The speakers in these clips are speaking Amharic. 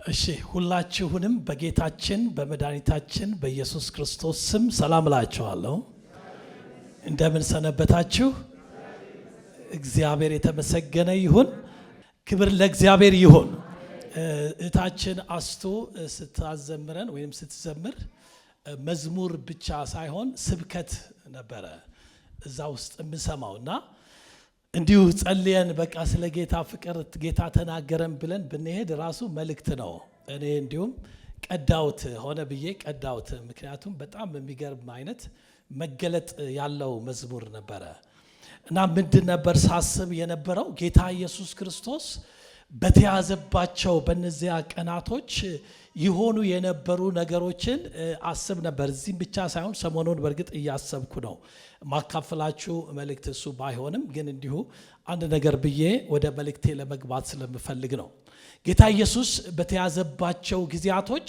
እሺ ሁላችሁንም በጌታችን በመድኃኒታችን በኢየሱስ ክርስቶስ ስም ሰላም እላችኋለሁ። እንደምን ሰነበታችሁ? እግዚአብሔር የተመሰገነ ይሁን። ክብር ለእግዚአብሔር ይሁን። እታችን አስቱ ስታዘምረን ወይም ስትዘምር መዝሙር ብቻ ሳይሆን ስብከት ነበረ እዛ ውስጥ የምሰማውና እንዲሁ ጸልየን በቃ ስለ ጌታ ፍቅር ጌታ ተናገረን ብለን ብንሄድ ራሱ መልእክት ነው። እኔ እንዲሁም ቀዳውት ሆነ ብዬ ቀዳውት። ምክንያቱም በጣም የሚገርም አይነት መገለጥ ያለው መዝሙር ነበረ እና ምንድን ነበር ሳስብ የነበረው ጌታ ኢየሱስ ክርስቶስ በተያዘባቸው በእነዚያ ቀናቶች ይሆኑ የነበሩ ነገሮችን አስብ ነበር። እዚህም ብቻ ሳይሆን ሰሞኑን በእርግጥ እያሰብኩ ነው ማካፈላችሁ መልእክት እሱ ባይሆንም ግን እንዲሁ አንድ ነገር ብዬ ወደ መልእክቴ ለመግባት ስለምፈልግ ነው። ጌታ ኢየሱስ በተያዘባቸው ጊዜያቶች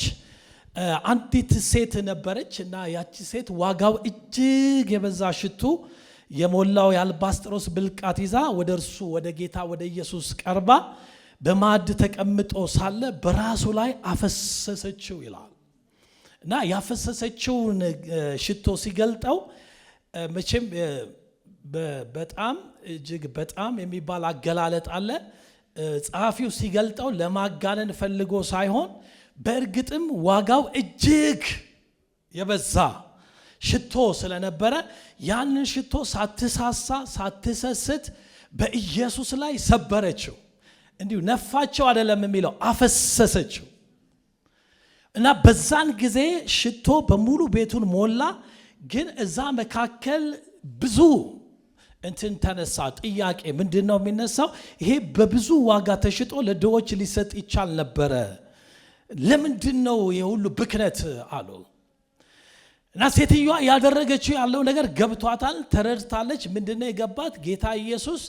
አንዲት ሴት ነበረች እና ያቺ ሴት ዋጋው እጅግ የበዛ ሽቱ የሞላው የአልባስጥሮስ ብልቃት ይዛ ወደ እርሱ ወደ ጌታ ወደ ኢየሱስ ቀርባ በማዕድ ተቀምጦ ሳለ በራሱ ላይ አፈሰሰችው ይላል እና ያፈሰሰችውን ሽቶ ሲገልጠው መቼም በጣም እጅግ በጣም የሚባል አገላለጥ አለ። ጸሐፊው ሲገልጠው ለማጋነን ፈልጎ ሳይሆን በእርግጥም ዋጋው እጅግ የበዛ ሽቶ ስለነበረ ያንን ሽቶ ሳትሳሳ ሳትሰስት በኢየሱስ ላይ ሰበረችው። እንዲሁ ነፋቸው አይደለም የሚለው አፈሰሰችው እና በዛን ጊዜ ሽቶ በሙሉ ቤቱን ሞላ። ግን እዛ መካከል ብዙ እንትን ተነሳ። ጥያቄ ምንድነው የሚነሳው? ይሄ በብዙ ዋጋ ተሽጦ ለድሆች ሊሰጥ ይቻል ነበረ። ለምንድነው የሁሉ ብክነት አሉ እና ሴትዮዋ ያደረገችው ያለው ነገር ገብቷታል፣ ተረድታለች። ምንድነው የገባት? ጌታ ኢየሱስ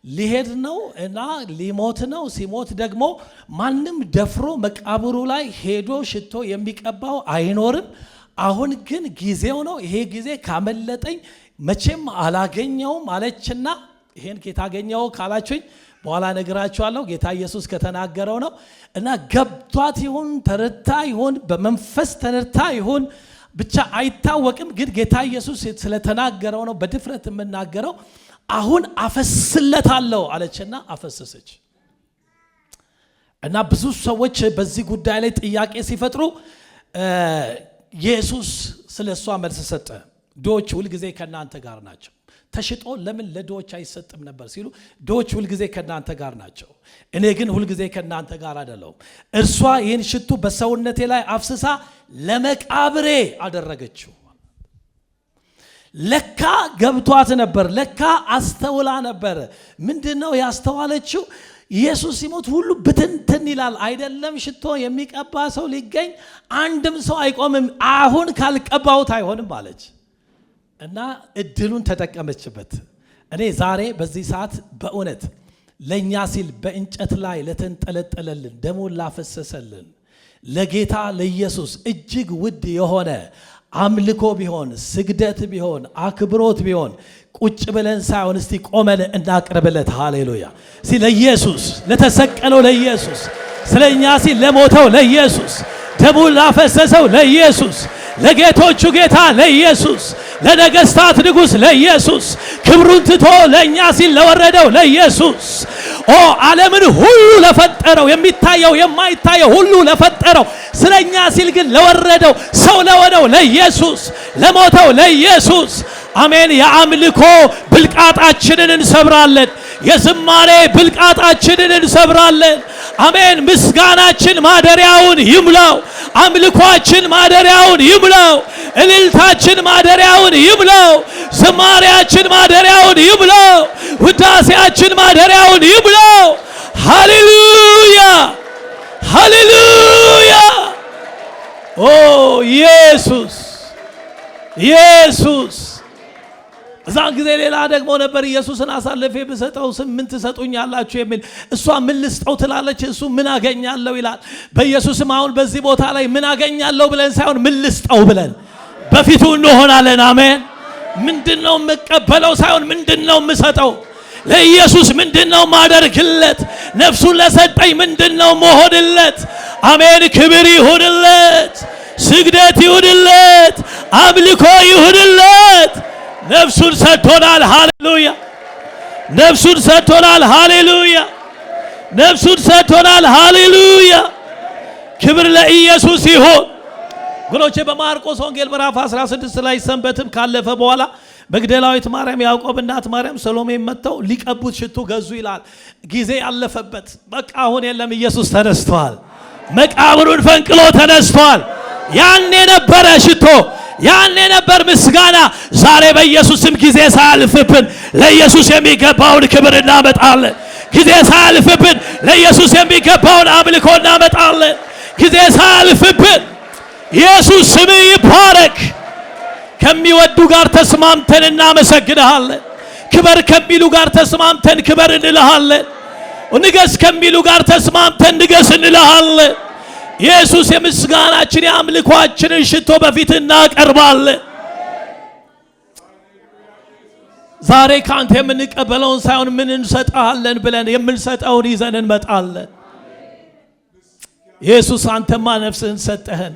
ሊሄድ ነው እና ሊሞት ነው። ሲሞት ደግሞ ማንም ደፍሮ መቃብሩ ላይ ሄዶ ሽቶ የሚቀባው አይኖርም። አሁን ግን ጊዜው ነው። ይሄ ጊዜ ካመለጠኝ መቼም አላገኘውም አለችና ይሄን ጌታ አገኘው ካላችሁኝ በኋላ ነግራችኋለሁ። ጌታ ኢየሱስ ከተናገረው ነው እና ገብቷት ይሁን ተረታ ይሁን በመንፈስ ተነርታ ይሁን ብቻ አይታወቅም። ግን ጌታ ኢየሱስ ስለተናገረው ነው በድፍረት የምናገረው። አሁን አፈስለታለሁ አለችና አፈሰሰች እና ብዙ ሰዎች በዚህ ጉዳይ ላይ ጥያቄ ሲፈጥሩ ኢየሱስ ስለሷ መልስ ሰጠ። ድሆች ሁልጊዜ ከናንተ ጋር ናቸው። ተሽጦ ለምን ለድሆች አይሰጥም ነበር ሲሉ ድሆች ሁልጊዜ ከናንተ ጋር ናቸው፣ እኔ ግን ሁልጊዜ ከናንተ ጋር አይደለሁም። እርሷ ይህን ሽቱ በሰውነቴ ላይ አፍስሳ ለመቃብሬ አደረገችው። ለካ ገብቷት ነበር። ለካ አስተውላ ነበር። ምንድነው ያስተዋለችው? ኢየሱስ ሲሞት ሁሉ ብትንትን ይላል አይደለም። ሽቶ የሚቀባ ሰው ሊገኝ አንድም ሰው አይቆምም። አሁን ካልቀባውት አይሆንም አለች እና እድሉን ተጠቀመችበት። እኔ ዛሬ በዚህ ሰዓት በእውነት ለኛ ሲል በእንጨት ላይ ለተንጠለጠለልን ደሙን ላፈሰሰልን ለጌታ ለኢየሱስ እጅግ ውድ የሆነ አምልኮ ቢሆን ስግደት ቢሆን አክብሮት ቢሆን ቁጭ ብለን ሳይሆን እስቲ ቆመን እናቅርብለት። ሃሌሉያ! ሲል ለኢየሱስ ለተሰቀለው ለኢየሱስ ስለኛ ሲል ለሞተው ለኢየሱስ ደሙን ላፈሰሰው ለኢየሱስ ለጌቶቹ ጌታ ለኢየሱስ ለነገስታት ንጉስ ለኢየሱስ ክብሩን ትቶ ለኛ ሲል ለወረደው ለኢየሱስ ዓለምን ሁሉ ለፈጠረው የሚታየው የማይታየው ሁሉ ለፈጠረው ስለኛ ሲል ግን ለወረደው ሰው ለሆነው ለኢየሱስ ለሞተው ለኢየሱስ አሜን። የአምልኮ ብልቃጣችንን እንሰብራለን። የዝማሬ ብልቃጣችንን እንሰብራለን። አሜን። ምስጋናችን ማደሪያውን ይምላው። አምልኳችን ማደሪያውን ይምላው። እልልታችን ማደሪያውን ይምላው። ዝማሬያችን ማደሪያውን ይምላው። ውዳሴያችን ማደሪያውን ይምላው። ሃሌሉያ ሃሌሉያ። ኢየሱስ ኢየሱስ። እዛን ጊዜ ሌላ ደግሞ ነበር ኢየሱስን አሳልፌ ብሰጠው ምን ትሰጡኛላችሁ የሚል። እሷ ምን ልስጠው ትላለች፣ እሱ ምን አገኛለሁ ይላል። በኢየሱስም አሁን በዚህ ቦታ ላይ ምን አገኛለሁ ብለን ሳይሆን ምን ልስጠው ብለን በፊቱ እንሆናለን። አሜን። ምንድነው መቀበለው ሳይሆን ምንድነው የምሰጠው? ለኢየሱስ ምንድነው ማደርግለት? ነፍሱን ለሰጠኝ ምንድነው መሆንለት? አሜን። ክብር ይሁንለት፣ ስግደት ይሁንለት፣ አምልኮ ይሁንለት። ነፍሱን ሰጥቶናል። ሃሌሉያ! ነፍሱን ሰጥቶናል። ሃሌሉያ! ነፍሱን ሰጥቶናል። ሃሌሉያ! ክብር ለኢየሱስ ይሁን። ወገኖቼ በማርቆስ ወንጌል ምዕራፍ 16 ላይ ሰንበትም ካለፈ በኋላ መግደላዊት ማርያም፣ ያዕቆብ እናት ማርያም፣ ሰሎሜ መጥተው ሊቀቡት ሽቱ ገዙ ይላል። ጊዜ ያለፈበት በቃ አሁን የለም፣ ኢየሱስ ተነስቷል። መቃብሩን ፈንቅሎ ተነስቷል። ያኔ ነበረ ሽቶ፣ ያኔ ነበር ምስጋና። ዛሬ በኢየሱስም ጊዜ ሳያልፍብን ለኢየሱስ የሚገባውን ክብር እናመጣለን። ጊዜ ሳያልፍብን ለኢየሱስ የሚገባውን አምልኮ እናመጣለን። ጊዜ ሳያልፍብን ኢየሱስ ስም ይባረክ። ከሚወዱ ጋር ተስማምተን እናመሰግንሃለን። ክበር ከሚሉ ጋር ተስማምተን ክበር እንልሃለን። ንገስ ከሚሉ ጋር ተስማምተን ንገስ እንልሃለን። ኢየሱስ የምስጋናችን የአምልኳችንን ሽቶ በፊት እናቀርባለን። ዛሬ ካንተ የምንቀበለውን ሳይሆን ምን እንሰጣለን ብለን የምንሰጠውን ይዘን እንመጣለን። ኢየሱስ አንተማ ነፍስህን ሰጠህን።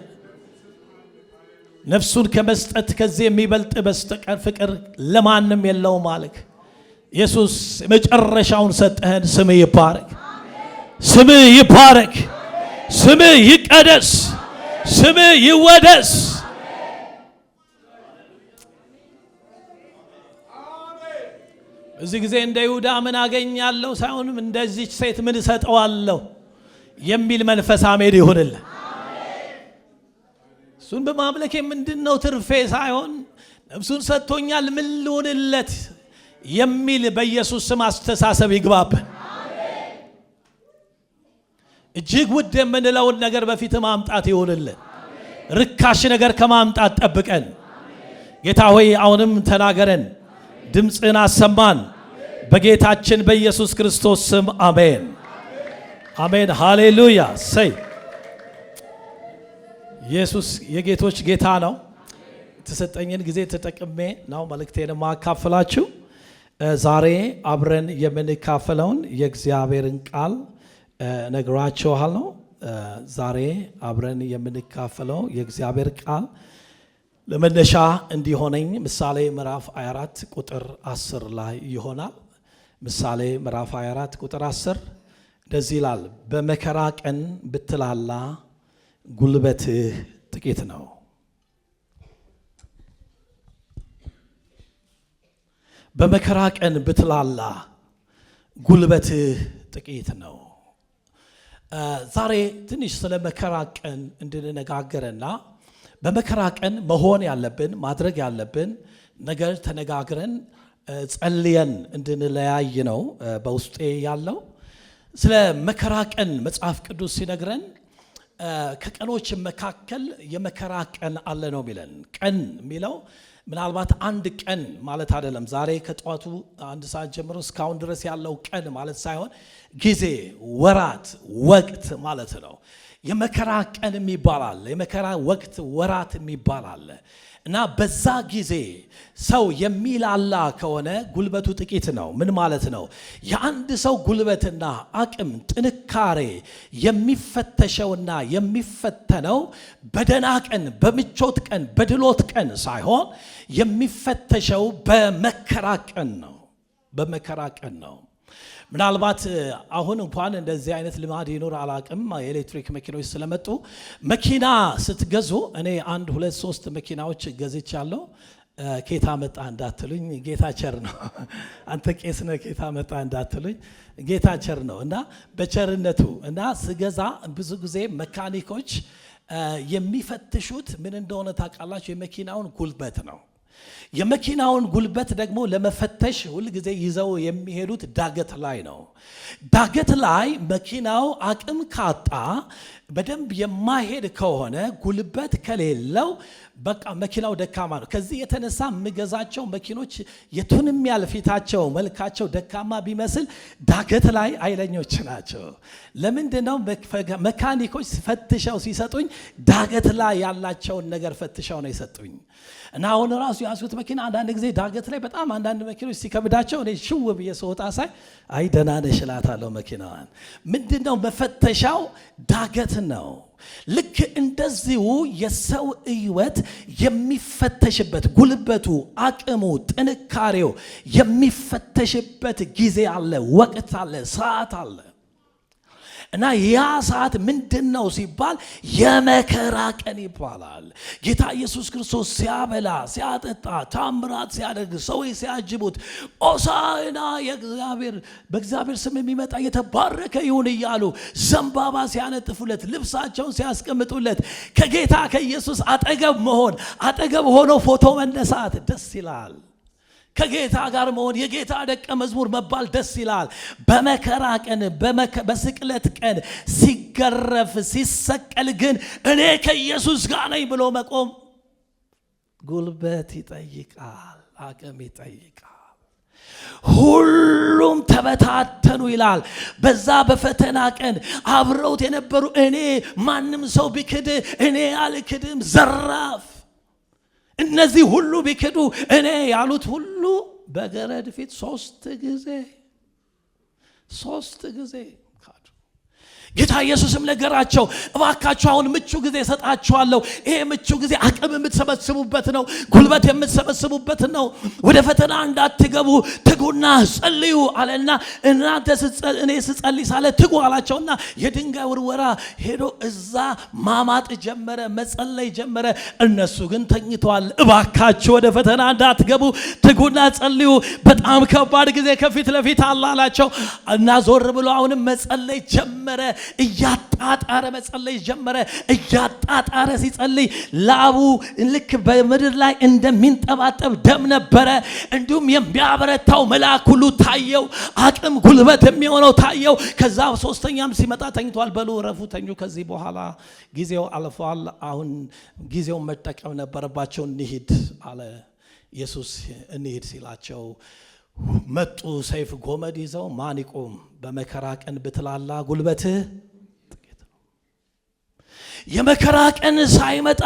ነፍሱን ከመስጠት ከዚህ የሚበልጥ በስተቀር ፍቅር ለማንም የለውም አልክ። ኢየሱስ መጨረሻውን ሰጠህን። ስምህ ይባረክ፣ ስምህ ይባረክ፣ ስምህ ይቀደስ፣ ስምህ ይወደስ። በዚህ ጊዜ እንደ ይሁዳ ምን አገኛለሁ ሳይሆንም እንደዚች ሴት ምን እሰጠዋለሁ የሚል መንፈስ አሜን ይሁንልህ። እሱን በማምለክ ምንድነው ትርፌ ሳይሆን ነፍሱን ሰጥቶኛል ምን ልሆንለት የሚል በኢየሱስ ስም አስተሳሰብ ይግባብን። እጅግ ውድ የምንለውን ነገር በፊት ማምጣት ይሁንልን። ርካሽ ነገር ከማምጣት ጠብቀን። ጌታ ሆይ አሁንም ተናገረን፣ ድምፅን አሰማን። በጌታችን በኢየሱስ ክርስቶስ ስም አሜን፣ አሜን። ሃሌሉያ። ሰይ ኢየሱስ የጌቶች ጌታ ነው። የተሰጠኝን ጊዜ ተጠቅሜ ነው መልእክቴን ማካፈላችሁ። ዛሬ አብረን የምንካፈለውን የእግዚአብሔርን ቃል ነግራችኋለሁ። ዛሬ አብረን የምንካፈለው የእግዚአብሔር ቃል ለመነሻ እንዲሆነኝ ምሳሌ ምዕራፍ 24 ቁጥር 10 ላይ ይሆናል። ምሳሌ ምዕራፍ 24 ቁጥር 10 እንደዚህ ይላል፣ በመከራ ቀን ብትላላ ጉልበትህ ጥቂት ነው። በመከራ ቀን ብትላላ ጉልበትህ ጥቂት ነው። ዛሬ ትንሽ ስለ መከራ ቀን እንድንነጋገርና በመከራ ቀን መሆን ያለብን ማድረግ ያለብን ነገር ተነጋግረን ጸልየን እንድንለያይ ነው በውስጤ ያለው። ስለ መከራ ቀን መጽሐፍ ቅዱስ ሲነግረን ከቀኖች መካከል የመከራ ቀን አለ ነው የሚለን። ቀን የሚለው ምናልባት አንድ ቀን ማለት አይደለም። ዛሬ ከጧቱ 1 ሰዓት ጀምሮ እስካሁን ድረስ ያለው ቀን ማለት ሳይሆን ጊዜ፣ ወራት፣ ወቅት ማለት ነው። የመከራ ቀን የሚባል፣ የመከራ ወቅት ወራት የሚባል እና በዛ ጊዜ ሰው የሚላላ ከሆነ ጉልበቱ ጥቂት ነው። ምን ማለት ነው? የአንድ ሰው ጉልበትና አቅም ጥንካሬ የሚፈተሸውና የሚፈተነው በደና ቀን፣ በምቾት ቀን፣ በድሎት ቀን ሳይሆን የሚፈተሸው በመከራ ቀን ነው። በመከራ ቀን ነው። ምናልባት አሁን እንኳን እንደዚህ አይነት ልማድ ይኖር አላቅም። የኤሌክትሪክ መኪኖች ስለመጡ መኪና ስትገዙ እኔ 1 2 3 መኪናዎች ገዝቻለሁ። ኬታ መጣ እንዳትሉኝ፣ ጌታ ቸር ነው። አንተ ቄስ ነህ ኬታ መጣ እንዳትሉኝ፣ ጌታ ቸር ነው እና በቸርነቱ እና ስገዛ ብዙ ጊዜ መካኒኮች የሚፈትሹት ምን እንደሆነ ታውቃላችሁ? የመኪናውን ጉልበት ነው። የመኪናውን ጉልበት ደግሞ ለመፈተሽ ሁል ጊዜ ይዘው የሚሄዱት ዳገት ላይ ነው። ዳገት ላይ መኪናው አቅም ካጣ በደንብ የማይሄድ ከሆነ ጉልበት ከሌለው በቃ መኪናው ደካማ ነው። ከዚህ የተነሳ የምገዛቸው መኪኖች የቱንም ያህል ፊታቸው መልካቸው ደካማ ቢመስል ዳገት ላይ ኃይለኞች ናቸው። ለምንድነው? መካኒኮች ፈትሸው ሲሰጡኝ ዳገት ላይ ያላቸውን ነገር ፈትሸው ነው የሰጡኝ። እና አሁን ራሱ ያስኩት መኪና አንዳንድ ጊዜ ዳገት ላይ በጣም አንዳንድ መኪኖች ሲከብዳቸው እኔ ሽው ብዬ ስወጣ ሳይ አይ ደህና ነሽ እላታለሁ መኪናዋን። ምንድነው መፈተሻው? ዳገት ነው። ልክ እንደዚሁ የሰው ሕይወት የሚፈተሽበት ጉልበቱ፣ አቅሙ፣ ጥንካሬው የሚፈተሽበት ጊዜ አለ፣ ወቅት አለ፣ ሰዓት አለ። እና ያ ሰዓት ምንድነው ሲባል የመከራ ቀን ይባላል። ጌታ ኢየሱስ ክርስቶስ ሲያበላ ሲያጠጣ ታምራት ሲያደርግ ሰዎች ሲያጅቡት ሆሳዕና በእግዚአብሔር ስም የሚመጣ የተባረከ ይሁን እያሉ ዘንባባ ሲያነጥፉለት ልብሳቸውን ሲያስቀምጡለት ከጌታ ከኢየሱስ አጠገብ ሆኖ ፎቶ መነሳት ደስ ይላል። ከጌታ ጋር መሆን የጌታ ደቀ መዝሙር መባል ደስ ይላል። በመከራ ቀን በስቅለት ቀን ሲገረፍ ሲሰቀል ግን እኔ ከኢየሱስ ጋር ነኝ ብሎ መቆም ጉልበት ይጠይቃል፣ አቅም ይጠይቃል። ሁሉም ተበታተኑ ይላል። በዛ በፈተና ቀን አብረውት የነበሩ እኔ ማንም ሰው ቢክድ እኔ አልክድም ዘራፍ እነዚህ ሁሉ ቢክዱ እኔ ያሉት ሁሉ በገረድ ፊት ሶስት ጊዜ ካዱ። ጌታ ኢየሱስም ነገራቸው፣ እባካችሁ አሁን ምቹ ጊዜ እሰጣችኋለሁ። ይሄ ምቹ ጊዜ አቅም የምትሰበስቡበት ነው፣ ጉልበት የምትሰበስቡበት ነው። ወደ ፈተና እንዳትገቡ ትጉና ጸልዩ አለና እናንተ እኔ ስጸልይ ሳለ ትጉ አላቸውና የድንጋይ ውርወራ ሄዶ እዛ ማማጥ ጀመረ፣ መጸለይ ጀመረ። እነሱ ግን ተኝተዋል። እባካችሁ ወደ ፈተና እንዳትገቡ ትጉና ጸልዩ፣ በጣም ከባድ ጊዜ ከፊት ለፊት አላላቸው እና ዞር ብሎ አሁንም መጸለይ ጀመረ። እያጣጣረ መጸለይ ጀመረ። እያጣጣረ ሲጸልይ ላቡ ልክ በምድር ላይ እንደሚንጠባጠብ ደም ነበረ። እንዲሁም የሚያበረታው መልአክ ሁሉ ታየው፣ አቅም ጉልበት የሚሆነው ታየው። ከዛ ሶስተኛም ሲመጣ ተኝቷል። በሉ ረፉ፣ ተኙ፣ ከዚህ በኋላ ጊዜው አልፏል፣ አሁን ጊዜውን መጠቀም ነበረባቸው፣ እንሂድ አለ ኢየሱስ። እንሂድ ሲላቸው መጡ። ሰይፍ ጎመድ ይዘው ማን ይቆም? በመከራ ቀን ብትላላ ጉልበትህ ጥቂት ነው። የመከራ ቀን ሳይመጣ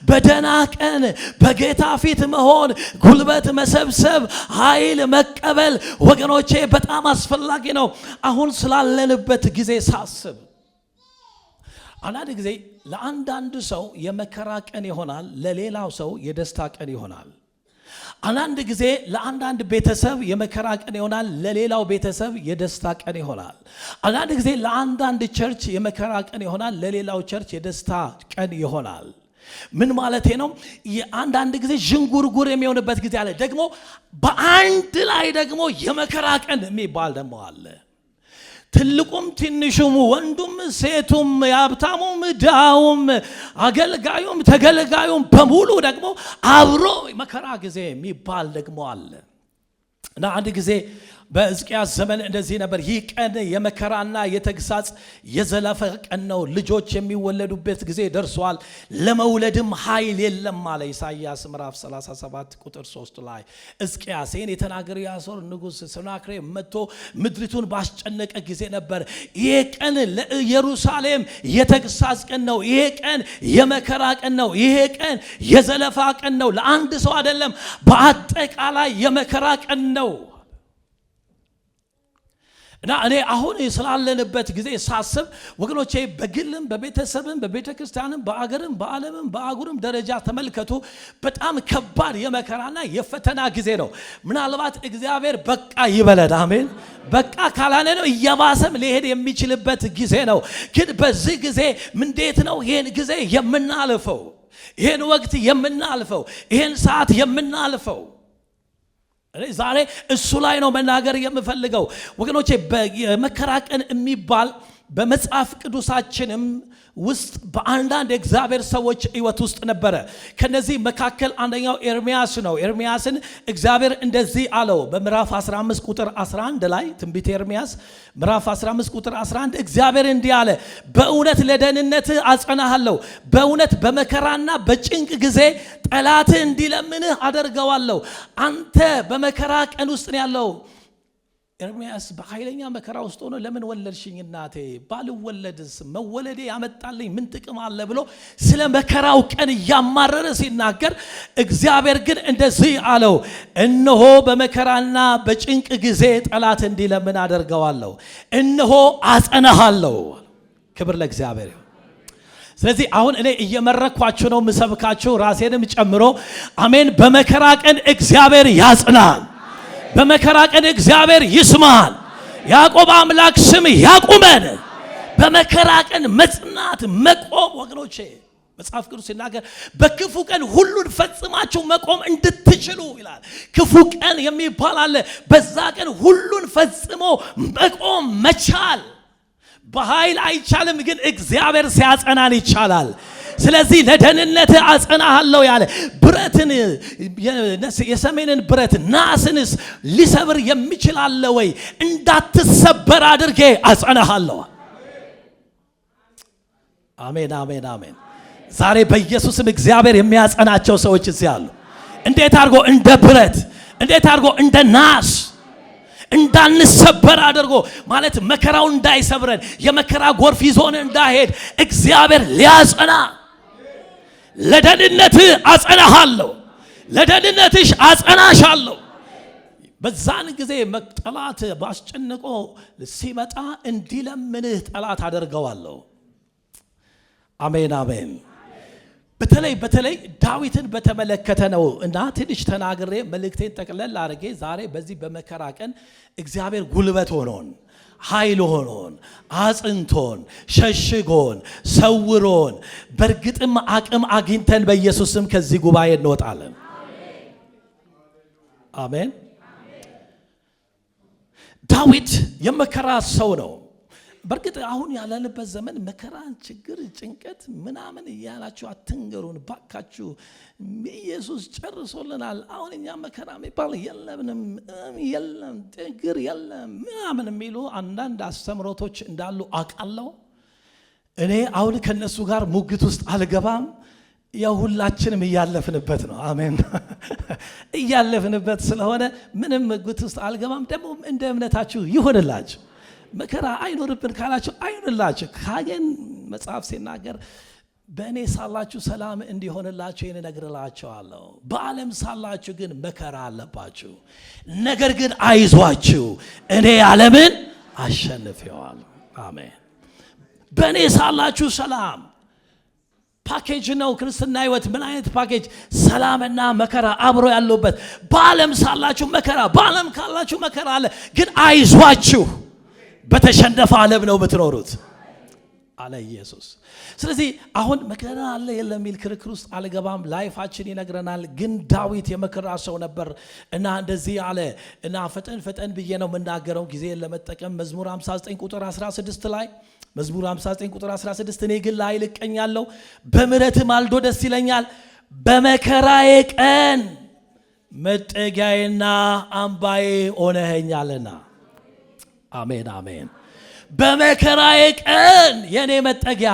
በደና ቀን በጌታ ፊት መሆን፣ ጉልበት መሰብሰብ፣ ኃይል መቀበል ወገኖቼ በጣም አስፈላጊ ነው። አሁን ስላለንበት ጊዜ ሳስብ አንዳንድ ጊዜ ለአንዳንድ ሰው የመከራ ቀን ይሆናል፣ ለሌላው ሰው የደስታ ቀን ይሆናል። አንዳንድ ጊዜ ለአንዳንድ ቤተሰብ የመከራ ቀን ይሆናል፣ ለሌላው ቤተሰብ የደስታ ቀን ይሆናል። አንዳንድ ጊዜ ለአንዳንድ ቸርች የመከራ ቀን ይሆናል፣ ለሌላው ቸርች የደስታ ቀን ይሆናል። ምን ማለት ነው? አንዳንድ ጊዜ ዥንጉርጉር የሚሆንበት ጊዜ አለ። ደግሞ በአንድ ላይ ደግሞ የመከራ ቀን የሚባል ደግሞ አለ። ትልቁም ትንሹም ወንዱም ሴቱም ሀብታሙም ድሃውም አገልጋዩም ተገልጋዩም በሙሉ ደግሞ አብሮ መከራ ጊዜ የሚባል ደግሞ አለ እና አንድ ጊዜ በሕዝቅያስ ዘመን እንደዚህ ነበር። ይህ ቀን የመከራና የተግሳጽ የዘለፋ ቀን ነው። ልጆች የሚወለዱበት ጊዜ ደርሷል፣ ለመውለድም ኃይል የለም አለ ኢሳይያስ ምዕራፍ 37 ቁጥር 3 ላይ። ሕዝቅያስ ይህን የተናገረው የአሦር ንጉሥ ሰናክሬም መጥቶ ምድሪቱን ባስጨነቀ ጊዜ ነበር። ይሄ ቀን ለኢየሩሳሌም የተግሳጽ ቀን ነው። ይሄ ቀን የመከራ ቀን ነው። ይሄ ቀን የዘለፋ ቀን ነው። ለአንድ ሰው አይደለም፣ በአጠቃላይ የመከራ ቀን ነው። እና እኔ አሁን ስላለንበት ጊዜ ሳስብ ወገኖቼ በግልም በቤተሰብም በቤተ ክርስቲያንም በአገርም በዓለምም በአህጉርም ደረጃ ተመልከቱ፣ በጣም ከባድ የመከራና የፈተና ጊዜ ነው። ምናልባት እግዚአብሔር በቃ ይበለን፣ አሜን። በቃ ካላለ ነው እየባሰም ሊሄድ የሚችልበት ጊዜ ነው። ግን በዚህ ጊዜ እንዴት ነው ይሄን ጊዜ የምናልፈው? ይሄን ወቅት የምናልፈው? ይሄን ሰዓት የምናልፈው? ዛሬ እሱ ላይ ነው መናገር የምፈልገው ወገኖቼ። በመከራ ቀን የሚባል በመጽሐፍ ቅዱሳችንም ውስጥ በአንዳንድ የእግዚአብሔር ሰዎች ሕይወት ውስጥ ነበረ። ከነዚህ መካከል አንደኛው ኤርሚያስ ነው። ኤርሚያስን እግዚአብሔር እንደዚህ አለው በምዕራፍ 15 ቁጥር 11 ላይ ትንቢተ ኤርሚያስ ምዕራፍ 15 ቁጥር 11 እግዚአብሔር እንዲህ አለ፣ በእውነት ለደህንነትህ አጸናሃለሁ፣ በእውነት በመከራና በጭንቅ ጊዜ ጠላትህ እንዲለምንህ አደርገዋለሁ። አንተ በመከራ ቀን ውስጥ ነው ያለው። ኤርሚያስ በኃይለኛ መከራ ውስጥ ሆኖ ለምን ወለድሽኝ እናቴ? ባልወለድስ መወለዴ ያመጣልኝ ምን ጥቅም አለ ብሎ ስለ መከራው ቀን እያማረረ ሲናገር እግዚአብሔር ግን እንደዚህ አለው፣ እነሆ በመከራና በጭንቅ ጊዜ ጠላት እንዲለምን አደርገዋለሁ፣ እነሆ አጸናሃለሁ። ክብር ለእግዚአብሔር። ስለዚህ አሁን እኔ እየመረኳችሁ ነው ምሰብካችሁ ራሴንም ጨምሮ አሜን በመከራ ቀን እግዚአብሔር ያጽናል በመከራ ቀን እግዚአብሔር ይስማል ያዕቆብ አምላክ ስም ያቁመን በመከራ ቀን መጽናት መቆም ወገኖቼ መጽሐፍ ቅዱስ ሲናገር በክፉ ቀን ሁሉን ፈጽማችሁ መቆም እንድትችሉ ይላል ክፉ ቀን የሚባል አለ በዛ ቀን ሁሉን ፈጽሞ መቆም መቻል በኃይል አይቻልም ግን እግዚአብሔር ሲያጸናን ይቻላል ስለዚህ ለደህንነት አጸናሃለሁ ያለ ብረትን የሰሜንን ብረት ናስንስ ሊሰብር የሚችል አለ ወይ እንዳትሰበር አድርጌ አጸናሃለሁ አሜን አሜን አሜን ዛሬ በኢየሱስም እግዚአብሔር የሚያጸናቸው ሰዎች እዚህ አሉ እንዴት አድርጎ እንደ ብረት እንዴት አድርጎ እንደ ናስ እንዳንሰበር አድርጎ ማለት መከራው እንዳይሰብረን የመከራ ጎርፍ ይዞን እንዳይሄድ እግዚአብሔር ሊያጸና ለደህንነት አጸናሃለሁ ለደህንነትሽ አጸናሻለሁ በዛን ጊዜ ጠላት ባስጨንቆ ሲመጣ እንዲለምንህ ጠላት አደርገዋለሁ አሜን አሜን በተለይ ዳዊትን በተመለከተ ነው እና ትንሽ ተናግሬ መልእክቴን ጠቅለል አድርጌ ዛሬ በዚህ በመከራ ቀን እግዚአብሔር ጉልበት ሆኖን ኃይል ሆኖን አጽንቶን ሸሽጎን ሰውሮን በርግጥም አቅም አግኝተን በኢየሱስ ስም ከዚህ ጉባኤ እንወጣለን አሜን ዳዊት የመከራ ሰው ነው በርግጥ አሁን ያለንበት ዘመን መከራን ችግር ጭንቀት ምናምን እያላችሁ አትንገሩን ባካችሁ ኢየሱስ ጨርሶልናል አሁን እኛ መከራ የሚባል የለም ችግር የለም ምናምን የሚሉ አንዳንድ አስተምሮቶች እንዳሉ አውቃለሁ እኔ አሁን ከነሱ ጋር ሙግት ውስጥ አልገባም ያው ሁላችንም እያለፍንበት ነው አሜን እያለፍንበት ስለሆነ ምንም ሙግት ውስጥ አልገባም ደግሞ እንደ እምነታችሁ ይሁንላችሁ መከራ አይኖርብን ካላችሁ አይኖርላችሁ ካገን መጽሐፍ ሲናገር በእኔ ሳላችሁ ሰላም እንዲሆንላችሁ ይህን እነግራችኋለሁ በዓለም ሳላችሁ ግን መከራ አለባችሁ ነገር ግን አይዟችሁ እኔ ዓለምን አሸንፌዋለሁ አሜን በእኔ ሳላችሁ ሰላም ፓኬጅ ነው ክርስትና ህይወት ምን አይነት ፓኬጅ ሰላምና መከራ አብሮ ያለበት በዓለም ሳላችሁ መከራ በዓለም ካላችሁ መከራ አለ ግን አይዟችሁ በተሸነፈ ዓለም ነው የምትኖሩት አለ ኢየሱስ ስለዚህ አሁን መከራ አለ የለም የሚል ክርክር ውስጥ አልገባም ላይፋችን ይነግረናል ግን ዳዊት የመከራ ሰው ነበር እና እንደዚህ አለ እና ፈጠን ብዬ ነው የምናገረው ጊዜ ለመጠቀም መዝሙር 59 ቁጥር 16 ላይ መዝሙር 59 ቁጥር 16 እኔ ግን ላይ ልቀኛለሁ በምህረት ማልዶ ደስ ይለኛል በመከራዬ ቀን መጠጊያዬና አምባዬ ሆነኸኛልና አሜን አሜን በመከራዬ ቀን የኔ መጠጊያ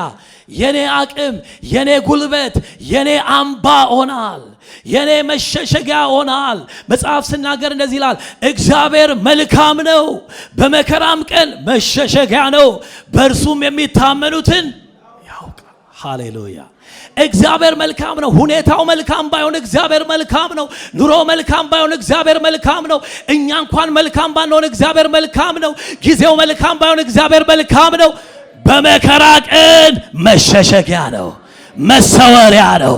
የኔ አቅም የኔ ጉልበት የኔ አምባ ሆናል የኔ መሸሸጊያ ሆናል መጽሐፍ ሲናገር እንደዚህ ይላል እግዚአብሔር መልካም ነው በመከራም ቀን መሸሸጊያ ነው በእርሱም የሚታመኑትን ያውቃል ሃሌሉያ እግዚአብሔር መልካም ነው ሁኔታው መልካም ባይሆን እግዚአብሔር መልካም ነው ኑሮ መልካም ባይሆን እግዚአብሔር መልካም ነው እኛ እንኳን መልካም ባንሆን እግዚአብሔር መልካም ነው ጊዜው መልካም ባይሆን እግዚአብሔር መልካም ነው በመከራ ቀን መሸሸጊያ ነው መሰወሪያ ነው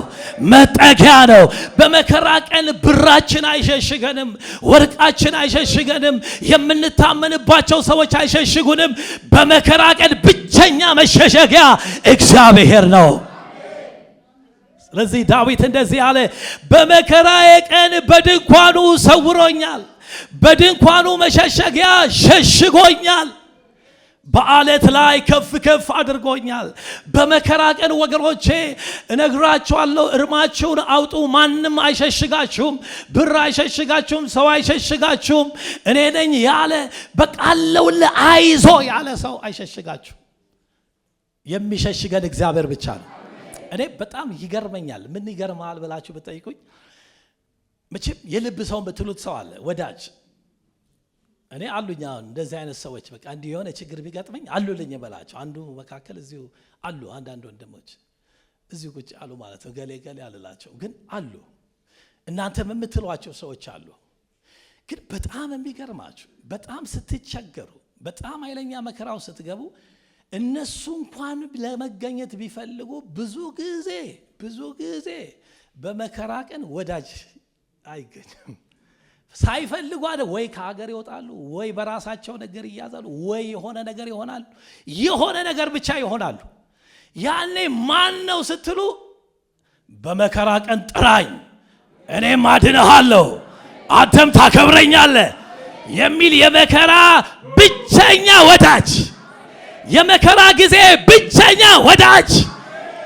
መጠጊያ ነው በመከራ ቀን ብራችን አይሸሽገንም ወርቃችን አይሸሽገንም የምንታመንባቸው ሰዎች አይሸሽጉንም በመከራ ቀን ብቸኛ መሸሸጊያ እግዚአብሔር ነው ስለዚህ ዳዊት እንደዚህ አለ በመከራዬ ቀን በድንኳኑ ሰውሮኛል በድንኳኑ መሸሸጊያ ሸሽጎኛል በአለት ላይ ከፍ አድርጎኛል በመከራ ቀን ወገኖቼ እነግራችኋለሁ እርማችሁን አውጡ ማንም አይሸሽጋችሁም ብር አይሸሽጋችሁም ሰው አይሸሽጋችሁም እኔ ነኝ ያለ በቃለውለ አይዞ ያለ ሰው አይሸሽጋችሁ የሚሸሽገን እግዚአብሔር ብቻ ነው እኔ በጣም ይገርመኛል ምን ይገርማል ብላችሁ ብትጠይቁኝ መቼም የልብ ሰው በትሉት ሰው አለ ወዳጅ እኔ አሉኛ እንደዚህ አይነት ሰዎች በቃ እንዲህ የሆነ ችግር ቢገጥመኝ አሉልኝ በላቸው አንዱ መካከል እዚሁ አሉ አንዳንድ ወንድሞች እዚሁ ቁጭ አሉ ማለት ነው ገሌ አልላቸው ግን አሉ እናንተ የምትሏቸው ሰዎች አሉ ግን በጣም የሚገርማችሁ በጣም ስትቸገሩ በጣም ኃይለኛ መከራው ስትገቡ እነሱ እንኳን ለመገኘት ቢፈልጉ ብዙ ጊዜ በመከራ ቀን ወዳጅ አይገኝም። ሳይፈልጉ ወይ ከሀገር ይወጣሉ ወይ በራሳቸው ነገር ይያዛሉ ወይ የሆነ ነገር ይሆናሉ። የሆነ ነገር ብቻ ይሆናሉ። ያኔ ማን ነው ስትሉ በመከራ ቀን ጥራኝ እኔም አድንሃለሁ አንተም ታከብረኛለህ የሚል የመከራ ብቸኛ ወዳጅ፣ የመከራ ጊዜ ብቸኛ ወዳጅ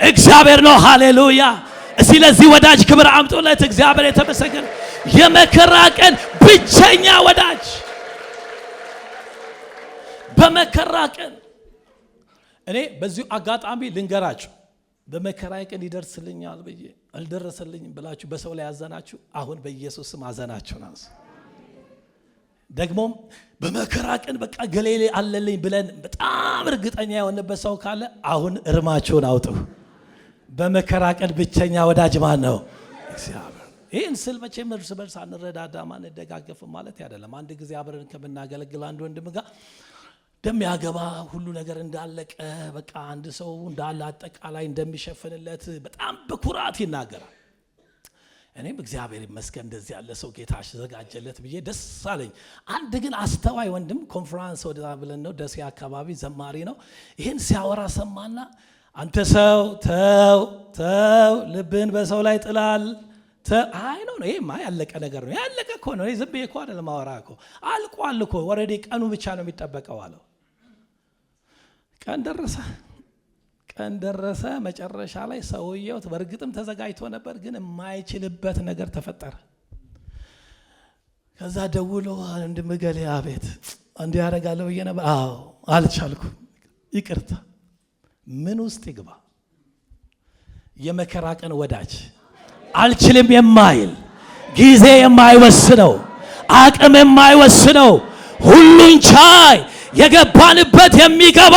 እግዚአብሔር ነው። ሃሌሉያ! እስቲ ለዚህ ወዳጅ ክብር አምጡለት። እግዚአብሔር የተመሰገነ። የመከራ ቀን ብቸኛ ወዳጅ። በመከራ ቀን እኔ በዚሁ አጋጣሚ ልንገራችሁ፣ በመከራ ቀን ይደርስልኛል ብዬ አልደረሰልኝም ብላችሁ በሰው ላይ ያዘናችሁ አሁን በኢየሱስ ስም አዘናችሁን አንሱ። ደግሞም በመከራ ቀን በቃ ገሌሌ አለልኝ ብለን በጣም እርግጠኛ የሆነበት ሰው ካለ አሁን እርማችሁን አውጡ። በመከራ ቀን ብቸኛ ወዳጅ ማን ነው? እግዚአብሔር። ይህን ስል መቼም እርስ በርስ አንረዳዳ ማንደጋገፍ ማለት አይደለም። አንድ ጊዜ አብረን ከምናገለግል አንድ ወንድም ጋር እንደሚያገባ ሁሉ ነገር እንዳለቀ በቃ አንድ ሰው እንዳለ አጠቃላይ እንደሚሸፍንለት በጣም በኩራት ይናገራል። እኔም እግዚአብሔር ይመስገን እንደዚህ ያለ ሰው ጌታ አዘጋጀለት ብዬ ደስ አለኝ። አንድ ግን አስተዋይ ወንድም ኮንፈረንስ ወደ ብለን ነው ደሴ አካባቢ ዘማሪ ነው። ይህን ሲያወራ ሰማና አንተ ሰው ተው ልብን በሰው ላይ ጥላል። አይ ነው ይሄማ ያለቀ ነገር ነው። ያለቀ እኮ ነው። ዝም ብዬ እኮ አይደለም ማወራ እኮ አልቋል እኮ ኦሬዲ ቀኑ ብቻ ነው የሚጠበቀው አለው። ቀን ደረሰ። መጨረሻ ላይ ሰውየው በእርግጥም ተዘጋጅቶ ነበር፣ ግን የማይችልበት ነገር ተፈጠረ። ከዛ ደውሎ እንድምገሌ አቤት እንዲህ ያደርጋለሁ ብዬ ነበር። አዎ አልቻልኩም፣ ይቅርታ። ምን ውስጥ ይግባ? የመከራ ቀን ወዳጅ፣ አልችልም የማይል ጊዜ የማይወስነው አቅም የማይወስነው ሁሉን ቻይ የገባንበት የሚገባ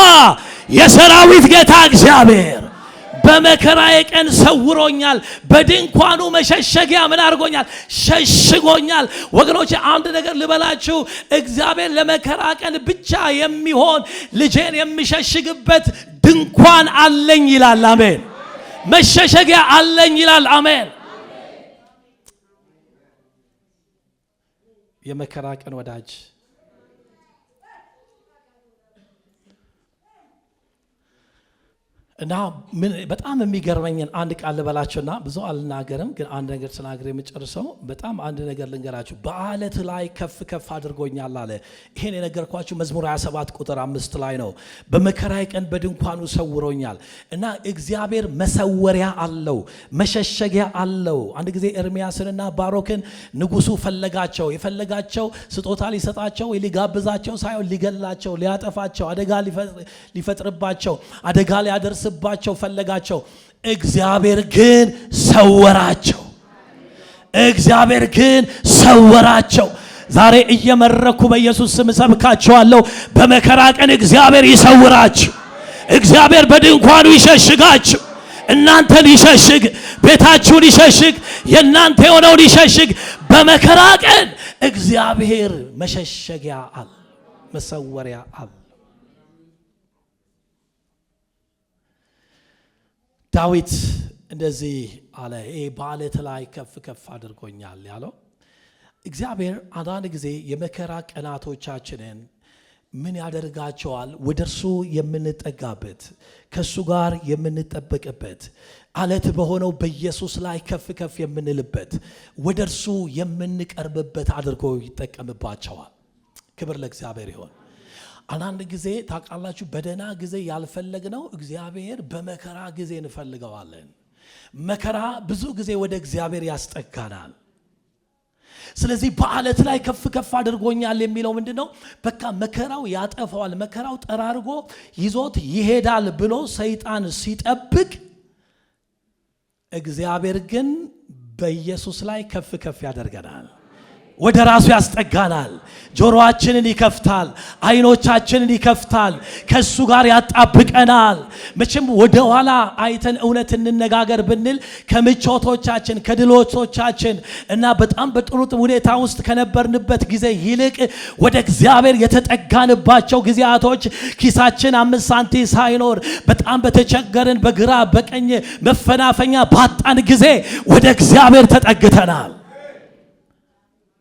የሰራዊት ጌታ እግዚአብሔር በመከራዬ ቀን ሰውሮኛል። በድንኳኑ መሸሸጊያ ምን አድርጎኛል? ሸሽጎኛል። ወገኖች አንድ ነገር ልበላችሁ፣ እግዚአብሔር ለመከራ ቀን ብቻ የሚሆን ልጄን የሚሸሽግበት ድንኳን አለኝ ይላል። አሜን። መሸሸጊያ አለኝ ይላል። አሜን። የመከራ ቀን ወዳጅ እና በጣም የሚገርመኝን አንድ ቃል ልበላችሁና ብዙ አልናገርም፣ ግን አንድ ነገር ተናግሬ የምጨርሰው በጣም አንድ ነገር ልንገራችሁ። በአለት ላይ ከፍ ከፍ አድርጎኛል አለ። ይሄን የነገርኳችሁ መዝሙር 27 ቁጥር 5 ላይ ነው። በመከራዬ ቀን በድንኳኑ ሰውሮኛል። እና እግዚአብሔር መሰወሪያ አለው፣ መሸሸጊያ አለው። አንድ ጊዜ ኤርሚያስንና ባሮክን ንጉሱ ፈለጋቸው። የፈለጋቸው ስጦታ ሊሰጣቸው ወይ ሊጋብዛቸው ሳይሆን ሊገላቸው፣ ሊያጠፋቸው፣ አደጋ ሊፈጥርባቸው፣ አደጋ ሊያደርስ ባቸው ፈለጋቸው። እግዚአብሔር ግን ሰወራቸው። እግዚአብሔር ግን ሰወራቸው። ዛሬ እየመረኩ በኢየሱስ ስም ሰብካቸዋለሁ። በመከራ ቀን እግዚአብሔር ይሰውራችሁ። እግዚአብሔር በድንኳኑ ይሸሽጋችሁ። እናንተን ይሸሽግ፣ ቤታችሁን ይሸሽግ፣ የእናንተ የሆነውን ይሸሽግ። በመከራ ቀን እግዚአብሔር መሸሸጊያ አለ፣ መሰወሪያ አለ። ዳዊት እንደዚህ አለ፣ ይሄ በአለት ላይ ከፍ ከፍ አድርጎኛል ያለው እግዚአብሔር አንዳንድ ጊዜ የመከራ ቀናቶቻችንን ምን ያደርጋቸዋል? ወደ እርሱ የምንጠጋበት፣ ከእሱ ጋር የምንጠበቅበት፣ አለት በሆነው በኢየሱስ ላይ ከፍ ከፍ የምንልበት፣ ወደ እርሱ የምንቀርብበት አድርጎ ይጠቀምባቸዋል። ክብር ለእግዚአብሔር ይሆን። አንዳንድ ጊዜ ታውቃላችሁ፣ በደና ጊዜ ያልፈለግነው እግዚአብሔር በመከራ ጊዜ እንፈልገዋለን። መከራ ብዙ ጊዜ ወደ እግዚአብሔር ያስጠጋናል። ስለዚህ በአለት ላይ ከፍ ከፍ አድርጎኛል የሚለው ምንድነው? በቃ መከራው ያጠፋዋል፣ መከራው ጠራርጎ ይዞት ይሄዳል ብሎ ሰይጣን ሲጠብቅ፣ እግዚአብሔር ግን በኢየሱስ ላይ ከፍ ከፍ ያደርገናል። ወደ ራሱ ያስጠጋናል። ጆሮአችንን ይከፍታል፣ አይኖቻችንን ይከፍታል፣ ከሱ ጋር ያጣብቀናል። መቼም ወደ ኋላ አይተን እውነት እንነጋገር ብንል ከምቾቶቻችን ከድሎቶቻችን እና በጣም በጥሩ ሁኔታ ውስጥ ከነበርንበት ጊዜ ይልቅ ወደ እግዚአብሔር የተጠጋንባቸው ጊዜያቶች ኪሳችን 5 ሳንቲም ሳይኖር በጣም በተቸገርን በግራ በቀኝ መፈናፈኛ ባጣን ጊዜ ወደ እግዚአብሔር ተጠግተናል።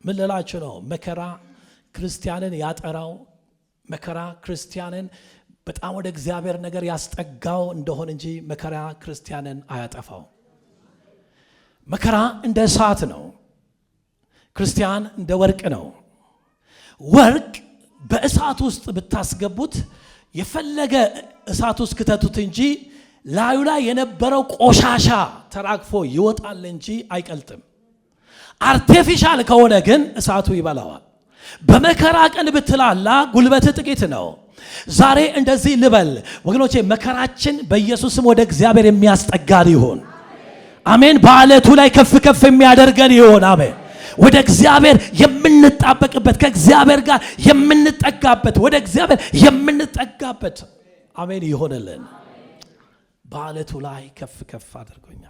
ምን ልላችሁ ነው? መከራ ክርስቲያንን ያጠራው፣ መከራ ክርስቲያንን በጣም ወደ እግዚአብሔር ነገር ያስጠጋው እንደሆነ እንጂ መከራ ክርስቲያንን አያጠፋው። መከራ እንደ እሳት ነው፣ ክርስቲያን እንደ ወርቅ ነው። ወርቅ በእሳት ውስጥ ብታስገቡት የፈለገ እሳት ውስጥ ክተቱት እንጂ ላዩ ላይ የነበረው ቆሻሻ ተራግፎ ይወጣል እንጂ አይቀልጥም። አርቲፊሻል ከሆነ ግን እሳቱ ይበላዋል። በመከራ ቀን ብትላላ ጉልበት ጥቂት ነው። ዛሬ እንደዚህ ልበል ወገኖቼ፣ መከራችን በኢየሱስም ወደ እግዚአብሔር የሚያስጠጋን ይሁን። አሜን። በአለቱ ላይ ከፍ ከፍ የሚያደርገን ይሁን። አሜን። ወደ እግዚአብሔር የምንጣበቅበት፣ ከእግዚአብሔር ጋር የምንጠጋበት፣ ወደ እግዚአብሔር የምንጠጋበት አሜን ይሆንልን። በአለቱ ላይ ከፍ ከፍ አድርጎኛል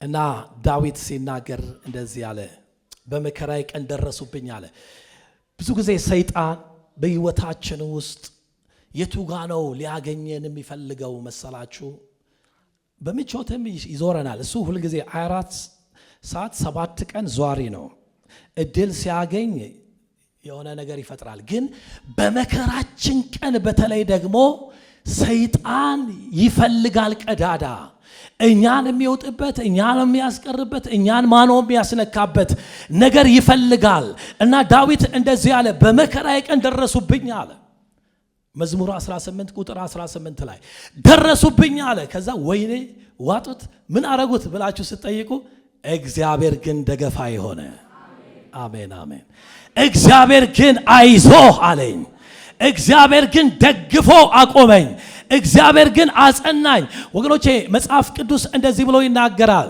እና ዳዊት ሲናገር እንደዚህ አለ፣ በመከራዬ ቀን ደረሱብኝ አለ። ብዙ ጊዜ ሰይጣን በሕይወታችን ውስጥ የቱጋ ነው ሊያገኘን የሚፈልገው መሰላችሁ? በምቾትም ይዞረናል። እሱ ሁልጊዜ 24 ሰዓት 7 ቀን ዟሪ ነው። እድል ሲያገኝ የሆነ ነገር ይፈጥራል። ግን በመከራችን ቀን በተለይ ደግሞ ሰይጣን ይፈልጋል ቀዳዳ፣ እኛን የሚወጥበት፣ እኛን የሚያስቀርበት፣ እኛን ማኖ የሚያስነካበት ነገር ይፈልጋል። እና ዳዊት እንደዚህ አለ፣ በመከራዬ ቀን ደረሱብኝ አለ። መዝሙር 18 ቁጥር 18 ላይ ደረሱብኝ አለ። ከዛ ወይኔ ዋጡት ምን አረጉት ብላችሁ ስትጠይቁ እግዚአብሔር ግን ደገፋ የሆነ አሜን አሜን። እግዚአብሔር ግን አይዞህ አለኝ። እግዚአብሔር ግን ደግፎ አቆመኝ። እግዚአብሔር ግን አጸናኝ። ወገኖቼ መጽሐፍ ቅዱስ እንደዚህ ብሎ ይናገራል፣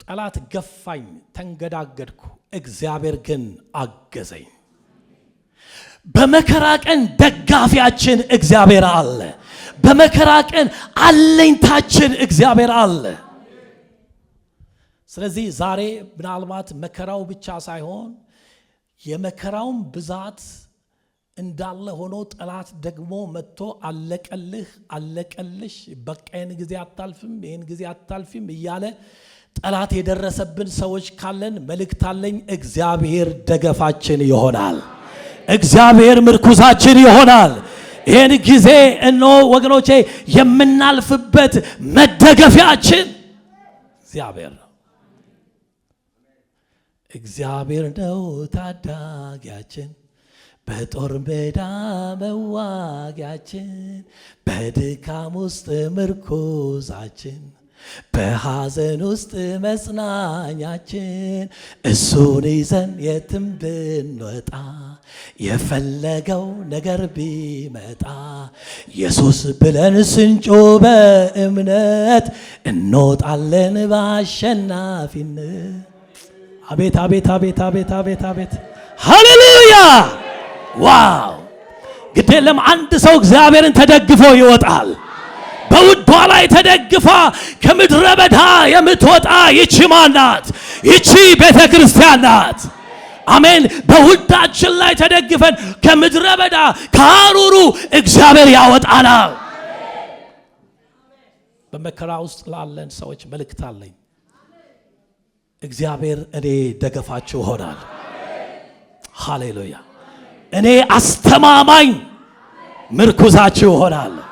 ጠላት ገፋኝ፣ ተንገዳገድኩ፣ እግዚአብሔር ግን አገዘኝ። በመከራ ቀን ደጋፊያችን እግዚአብሔር አለ። በመከራ ቀን አለኝታችን እግዚአብሔር አለ። ስለዚህ ዛሬ ምናልባት መከራው ብቻ ሳይሆን የመከራውን ብዛት እንዳለ ሆኖ ጠላት ደግሞ መጥቶ አለቀልህ አለቀልሽ፣ በቃ ይህን ጊዜ አታልፍም፣ ይህን ጊዜ አታልፊም እያለ ጠላት የደረሰብን ሰዎች ካለን መልእክት አለኝ። እግዚአብሔር ደገፋችን ይሆናል። እግዚአብሔር ምርኩዛችን ይሆናል። ይህን ጊዜ እነሆ ወገኖቼ የምናልፍበት መደገፊያችን እግዚአብሔር ነው። እግዚአብሔር ነው ታዳጊያችን፣ በጦር ሜዳ መዋጊያችን፣ በድካም ውስጥ ምርኩዛችን፣ በሐዘን ውስጥ መጽናኛችን። እሱን ይዘን የትም ብንወጣ የፈለገው ነገር ቢመጣ ኢየሱስ ብለን ስንጮህ በእምነት እንወጣለን በአሸናፊነት። አቤት አቤት አቤት አቤት አቤት አቤት! ሃሌሉያ! ዋው! ግድ የለም አንድ ሰው እግዚአብሔርን ተደግፎ ይወጣል። በውዷ ላይ ተደግፋ ከምድረ በዳ የምትወጣ ይቺ ማን ናት? ይቺ ቤተ ክርስቲያን ናት። አሜን። በውዳችን ላይ ተደግፈን ከምድረ በዳ ከሐሩሩ እግዚአብሔር ያወጣናል። በመከራ ውስጥ ላለን ሰዎች መልእክት አለኝ። እግዚአብሔር እኔ ደገፋችሁ ሆናል። ሃሌሉያ! እኔ አስተማማኝ ምርኩዛችሁ ሆናለሁ።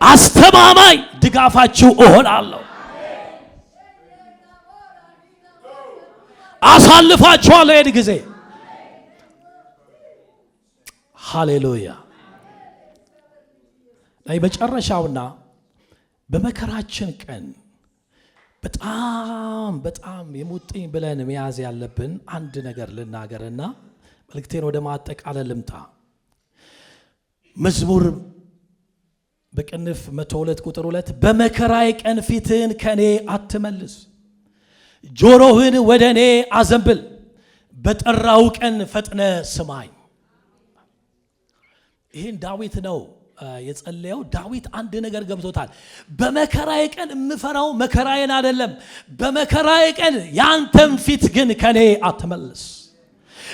አስተማማኝ ድጋፋችሁ እሆናለሁ። አሳልፋችኋለሁ ይህን ጊዜ። ሃሌሉያ! ላይ መጨረሻውና በመከራችን ቀን በጣም በጣም የሙጥኝ ብለን መያዝ ያለብን አንድ ነገር ልናገርና መልእክቴን ወደ ማጠቃለል ልምጣ። መዝሙር በቅንፍ 102 ቁጥር 2 በመከራዬ ቀን ፊትህን ከኔ አትመልስ፣ ጆሮህን ወደኔ አዘንብል በጠራው ቀን ፈጥነ ስማኝ። ይሄን ዳዊት ነው የጸለየው። ዳዊት አንድ ነገር ገብቶታል። በመከራዬ ቀን የምፈራው መከራዬን አይደለም፣ በመከራዬ ቀን ያንተም ፊት ግን ከኔ አትመልስ።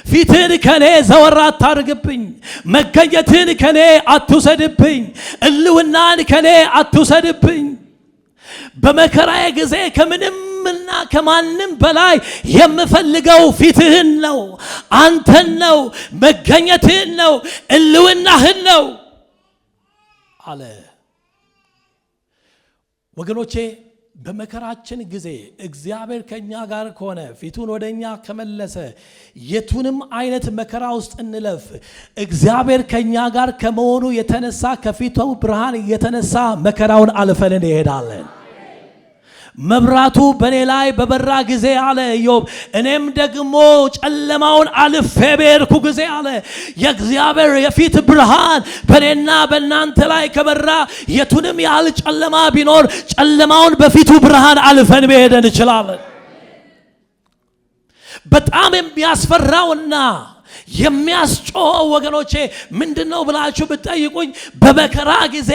ፊትን ከኔ ዘወር አታርግብኝ፣ መገኘትን ከኔ አትውሰድብኝ፣ እልውናን ከኔ አትውሰድብኝ። በመከራዬ ጊዜ ከምንምና ከማንም በላይ የምፈልገው ፊትህን ነው፣ አንተን ነው፣ መገኘትህን ነው፣ እልውናህን ነው አለ። ወገኖቼ በመከራችን ጊዜ እግዚአብሔር ከኛ ጋር ከሆነ ፊቱን ወደኛ ከመለሰ የቱንም አይነት መከራ ውስጥ እንለፍ፣ እግዚአብሔር ከኛ ጋር ከመሆኑ የተነሳ ከፊቱ ብርሃን የተነሳ መከራውን አልፈን እንሄዳለን። መብራቱ በኔ ላይ በበራ ጊዜ አለ ኢዮብ፣ እኔም ደግሞ ጨለማውን አልፌ በሄድኩ ጊዜ አለ የእግዚአብሔር የፊት ብርሃን በኔና በእናንተ ላይ ከበራ የቱንም ያህል ጨለማ ቢኖር ጨለማውን በፊቱ ብርሃን አልፈን መሄድ እንችላለን። በጣም የሚያስፈራውና የሚያስጮኸው ወገኖቼ ምንድነው ብላችሁ ብትጠይቁኝ በመከራ ጊዜ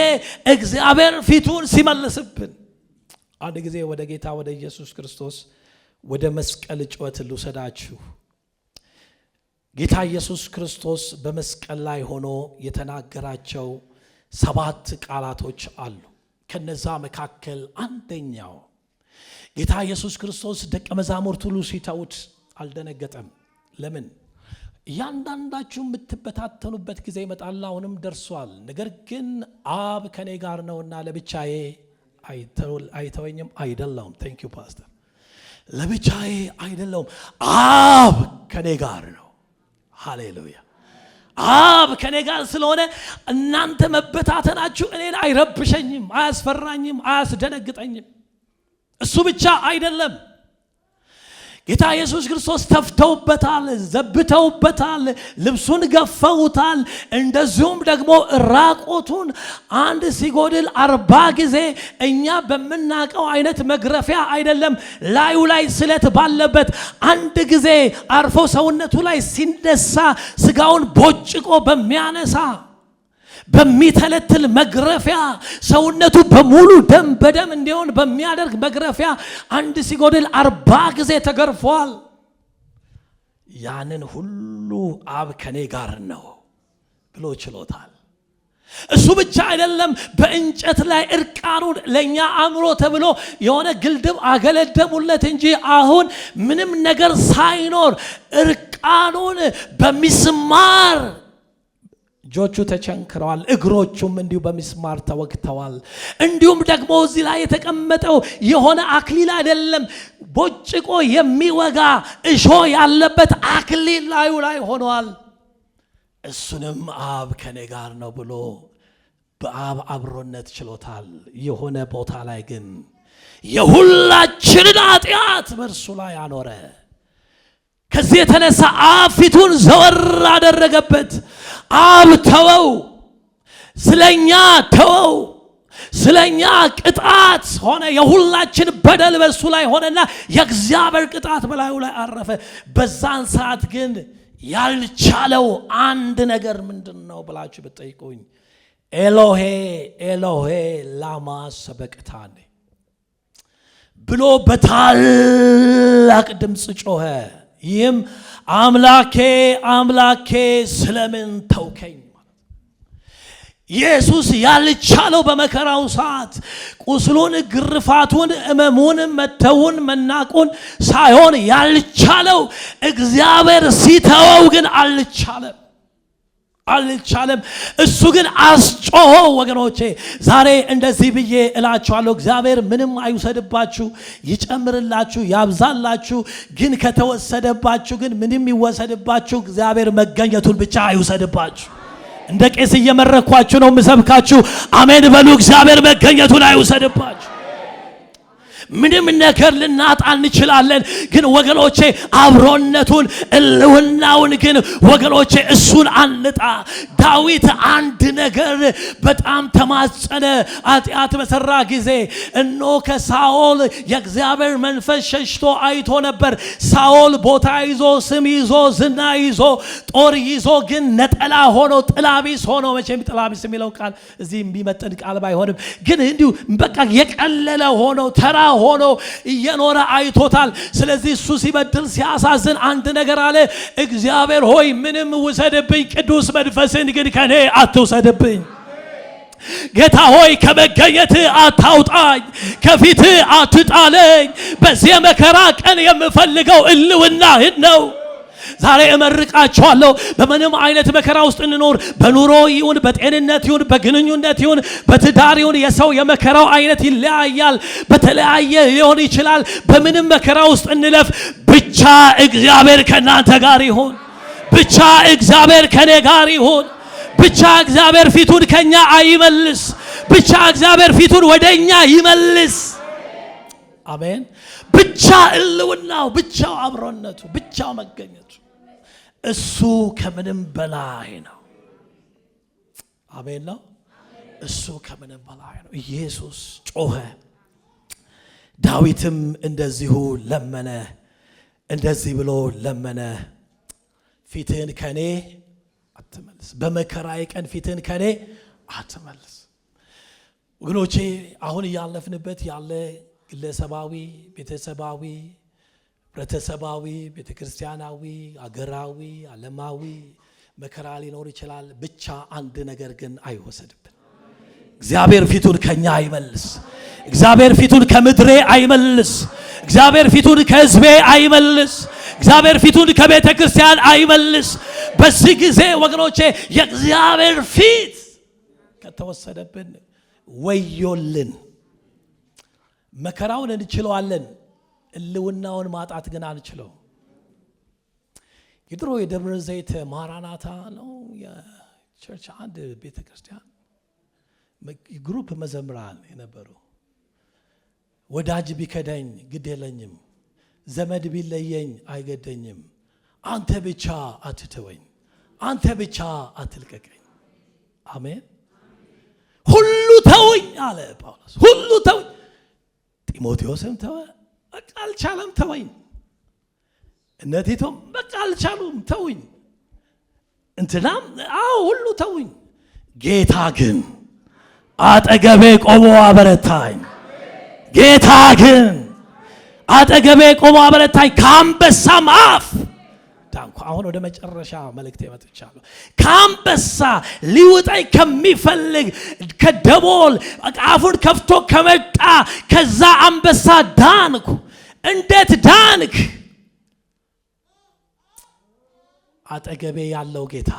እግዚአብሔር ፊቱን ሲመልስብን። አንድ ጊዜ ወደ ጌታ ወደ ኢየሱስ ክርስቶስ ወደ መስቀል ጩኸት ልውሰዳችሁ። ጌታ ኢየሱስ ክርስቶስ በመስቀል ላይ ሆኖ የተናገራቸው 7 ቃላቶች አሉ። ከነዛ መካከል አንደኛው ጌታ ኢየሱስ ክርስቶስ ደቀ መዛሙርቱ ሁሉ ሲተውት አልደነገጠም። ለምን? እያንዳንዳችሁ የምትበታተኑበት ጊዜ ይመጣል፣ አሁንም ደርሷል። ነገር ግን አብ ከኔ ጋር ነውና ለብቻዬ አይተወኝም አይደለም። ቴንክ ዩ ፓስተር። ለብቻዬ አይደለም፣ አብ ከኔ ጋር ነው። ሃሌሉያ። አብ ከኔ ጋር ስለሆነ እናንተ መበታተናችሁ እኔን አይረብሸኝም፣ አያስፈራኝም፣ አያስደነግጠኝም። እሱ ብቻ አይደለም፣ ጌታ ኢየሱስ ክርስቶስ ተፍተውበታል፣ ዘብተውበታል፣ ልብሱን ገፈውታል። እንደዚሁም ደግሞ ራቆቱን አንድ ሲጎድል 40 ጊዜ እኛ በምናቀው አይነት መግረፊያ አይደለም፣ ላዩ ላይ ስለት ባለበት አንድ ጊዜ አርፎ ሰውነቱ ላይ ሲነሳ ስጋውን ቦጭቆ በሚያነሳ በሚተለትል መግረፊያ ሰውነቱ በሙሉ ደም በደም እንዲሆን በሚያደርግ መግረፊያ አንድ ሲጎድል 40 ጊዜ ተገርፏል። ያንን ሁሉ አብ ከኔ ጋር ነው ብሎ ችሎታል። እሱ ብቻ አይደለም፣ በእንጨት ላይ እርቃኑን ለኛ አምሮ ተብሎ የሆነ ግልድም አገለደሙለት እንጂ አሁን ምንም ነገር ሳይኖር እርቃኑን በሚስማር እጆቹ ተቸንክረዋል፣ እግሮቹም እንዲሁ በሚስማር ተወግተዋል። እንዲሁም ደግሞ እዚህ ላይ የተቀመጠው የሆነ አክሊል አይደለም፣ ቦጭቆ የሚወጋ እሾ ያለበት አክሊል ላዩ ላይ ሆኗል። እሱንም አብ ከኔ ጋር ነው ብሎ በአብ አብሮነት ችሎታል። የሆነ ቦታ ላይ ግን የሁላችንን ኃጢአት በእርሱ ላይ አኖረ። ከዚህ የተነሳ አብ ፊቱን ዘወር አደረገበት። አብ ተወው፣ ስለኛ ተወው፣ ስለኛ ቅጣት ሆነ። የሁላችን በደል በሱ ላይ ሆነና የእግዚአብሔር ቅጣት በላዩ ላይ አረፈ። በዛን ሰዓት ግን ያልቻለው አንድ ነገር ምንድነው ብላችሁ ብትጠይቁኝ ኤሎሄ ኤሎሄ ላማ ሰበቅታኒ ብሎ በታላቅ ድምፅ ጮኸ። ይህም አምላኬ አምላኬ ስለምን ተውከኝ። ኢየሱስ ያልቻለው በመከራው ሰዓት ቁስሉን፣ ግርፋቱን፣ እመሙን፣ መተውን፣ መናቁን ሳይሆን ያልቻለው እግዚአብሔር ሲተወው ግን አልቻለም። እሱ ግን አስጮኸው። ወገኖቼ ዛሬ እንደዚህ ብዬ እላችኋለሁ፣ እግዚአብሔር ምንም አይውሰድባችሁ፣ ይጨምርላችሁ፣ ያብዛላችሁ። ግን ከተወሰደባችሁ ግን ምንም ይወሰድባችሁ፣ እግዚአብሔር መገኘቱን ብቻ አይውሰድባችሁ። እንደ ቄስ እየመረኳችሁ ነው የምሰብካችሁ። አሜን በሉ። እግዚአብሔር መገኘቱን አይውሰድባችሁ። ምንም ነገር ልናጣ እንችላለን ግን ወገኖቼ አብሮነቱን እልውናውን ግን ወገኖቼ እሱን አንጣ ዳዊት አንድ ነገር በጣም ተማጸነ ኃጢአት በሰራ ጊዜ እኖ ከሳኦል የእግዚአብሔር መንፈስ ሸሽቶ አይቶ ነበር ሳኦል ቦታ ይዞ ስም ይዞ ዝና ይዞ ጦር ይዞ ግን ነጠላ ሆኖ ጥላቢስ ሆኖ መቼም ጥላቢስ የሚለው ቃል እዚህ የሚመጥን ቃል ባይሆንም ግን እንዲሁ በቃ የቀለለ ሆኖ ተራ ሆኖ እየኖረ አይቶታል ስለዚህ እሱ ሲበድል ሲያሳዝን አንድ ነገር አለ እግዚአብሔር ሆይ ምንም ውሰድብኝ ቅዱስ መንፈስን ግን ከኔ አትውሰድብኝ ጌታ ሆይ ከመገኘት አታውጣኝ ከፊት አትጣለኝ በዚህ መከራ ቀን የምፈልገው እልውናህን ነው ዛሬ እመርቃችኋለሁ በምንም አይነት መከራ ውስጥ እንኖር በኑሮ ይሁን በጤንነት ይሁን በግንኙነት ይሁን በትዳር ይሁን የሰው የመከራው አይነት ይለያያል በተለያየ ሊሆን ይችላል በምንም መከራ ውስጥ እንለፍ ብቻ እግዚአብሔር ከናንተ ጋር ይሁን ብቻ እግዚአብሔር ከኔ ጋር ይሁን ብቻ እግዚአብሔር ፊቱን ከኛ አይመልስ ብቻ እግዚአብሔር ፊቱን ወደኛ ይመልስ አሜን ብቻ እልውናው ብቻው አብሮነቱ ብቻው መገኘቱ እሱ ከምንም በላይ ነው አሜን ነው እሱ ከምንም በላይ ነው ኢየሱስ ጮኸ ዳዊትም እንደዚሁ ለመነ እንደዚህ ብሎ ለመነ ፊትህን ከኔ አትመልስ በመከራዬ ቀን ፊትህን ከኔ አትመልስ ወገኖቼ አሁን ያለፍንበት ያለ ግለሰባዊ ቤተሰባዊ ህብረተሰባዊ ቤተክርስቲያናዊ አገራዊ ዓለማዊ መከራ ሊኖር ይችላል ብቻ አንድ ነገር ግን አይወሰድብን እግዚአብሔር ፊቱን ከኛ አይመልስ እግዚአብሔር ፊቱን ከምድሬ አይመልስ እግዚአብሔር ፊቱን ከህዝቤ አይመልስ እግዚአብሔር ፊቱን ከቤተክርስቲያን አይመልስ በዚህ ጊዜ ወገኖቼ የእግዚአብሔር ፊት ከተወሰደብን ወዮልን መከራውን እንችለዋለን እልውናውን ማጣት ግን አንችለው የድሮ የደብረ ዘይት ማራናታ ነው የቸርች አንድ ቤተክርስቲያን ግሩፕ መዘምራን የነበሩ ወዳጅ ቢከዳኝ ግድ የለኝም ዘመድ ቢለየኝ አይገደኝም አንተ ብቻ አትተወኝ አንተ ብቻ አትልቀቀኝ አሜን ሁሉ ተወኝ አለ ጳውሎስ ሁሉ ተወኝ ጢሞቴዎስም ተወ በቃ አልቻለም ተወኝ እነቲቶም በቃ አልቻሉም ተወኝ እንትናም ሁሉ ተወኝ ጌታ ግን አጠገቤ ቆሞ አበረታኝ ጌታ ግን አጠገቤ ቆሞ አበረታኝ ከአንበሳም አፍ ዳንኩ አሁን ወደ መጨረሻ መልእክት መጥቻለሁ ከአንበሳ ሊውጠኝ ከሚፈልግ ከደቦል አፉን ከፍቶ ከመጣ ከዛ አንበሳ ዳንኩ እንዴት ዳንክ አጠገቤ ያለው ጌታ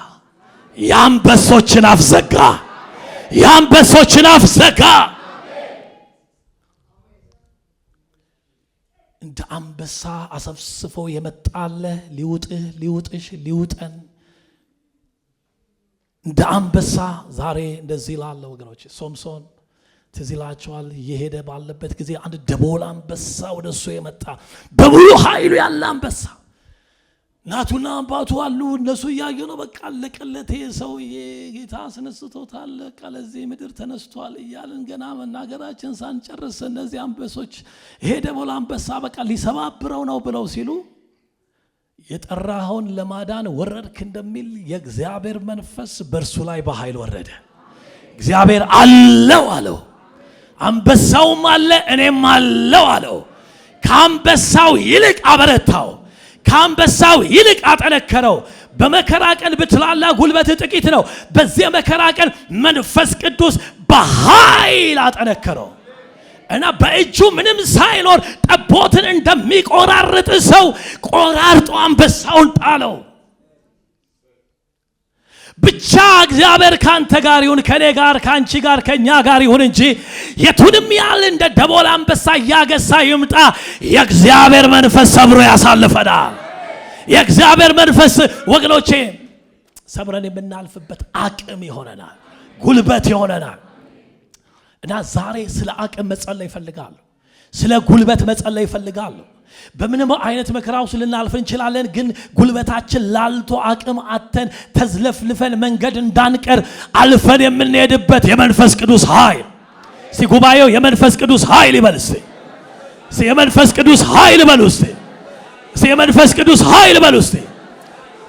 የአንበሶችን አፍ ዘጋ የአንበሶችን አፍ ዘጋ እንደ አንበሳ አሰፍስፎ የመጣለ ሊውጥሽ ሊውጠን እንደ አንበሳ ዛሬ እንደዚህ ላለ ወገኖች ሶምሶን ትዝላቸዋል የሄደ ባለበት ጊዜ አንድ ደቦል አንበሳ ወደሱ የመጣ በሙሉ ኃይሉ ያለ አንበሳ ናቱና አባቱ አሉ እነሱ ያዩ ነው በቃ ለቀለቴ ሰው ጌታ አስነስቶታል ለዚህ ምድር ተነስቷል ይያልን ገና መናገራችን ሳንጨርስ እነዚህ አንበሶች ሄደ ደቦል አንበሳ በቃ ሊሰባብረው ነው ብለው ሲሉ የጠራኸውን ለማዳን ወረድክ እንደሚል የእግዚአብሔር መንፈስ በእርሱ ላይ በኃይል ወረደ እግዚአብሔር አለው አለው አንበሳውም አለ እኔም አለው አለው ከአንበሳው ይልቅ አበረታው ከአንበሳው ይልቅ አጠነከረው በመከራ ቀን ብትላላ ጉልበት ጥቂት ነው በዚህ መከራ ቀን መንፈስ ቅዱስ በኃይል አጠነከረው እና በእጁ ምንም ሳይኖር ጠቦትን እንደሚቆራርጥ ሰው ቆራርጦ አንበሳውን ጣለው ብቻ እግዚአብሔር ካንተ ጋር ይሁን ከኔ ጋር ካንቺ ጋር ከኛ ጋር ይሁን እንጂ የቱንም ያህል እንደ ደቦል አንበሳ ያገሳ ይምጣ የእግዚአብሔር መንፈስ ሰብሮ ያሳልፈናል የእግዚአብሔር መንፈስ ወገኖቼ ሰብረን የምናልፍበት አቅም ይሆነናል ጉልበት ይሆነናል እና ዛሬ ስለ አቅም መጸለይ ይፈልጋሉ ስለ ጉልበት መጸለይ ይፈልጋለሁ። በምንም አይነት መከራ ውስጥ ልናልፍ እንችላለን፣ ግን ጉልበታችን ላልቶ አቅም አተን ተዝለፍልፈን መንገድ እንዳንቀር አልፈን የምንሄድበት የመንፈስ ቅዱስ ኃይል ጉባኤው የመንፈስ ቅዱስ ኃይል ይበል እስቲ። የመንፈስ ቅዱስ ኃይል በሉ እስቲ። የመንፈስ ቅዱስ ኃይል በሉ እስቲ።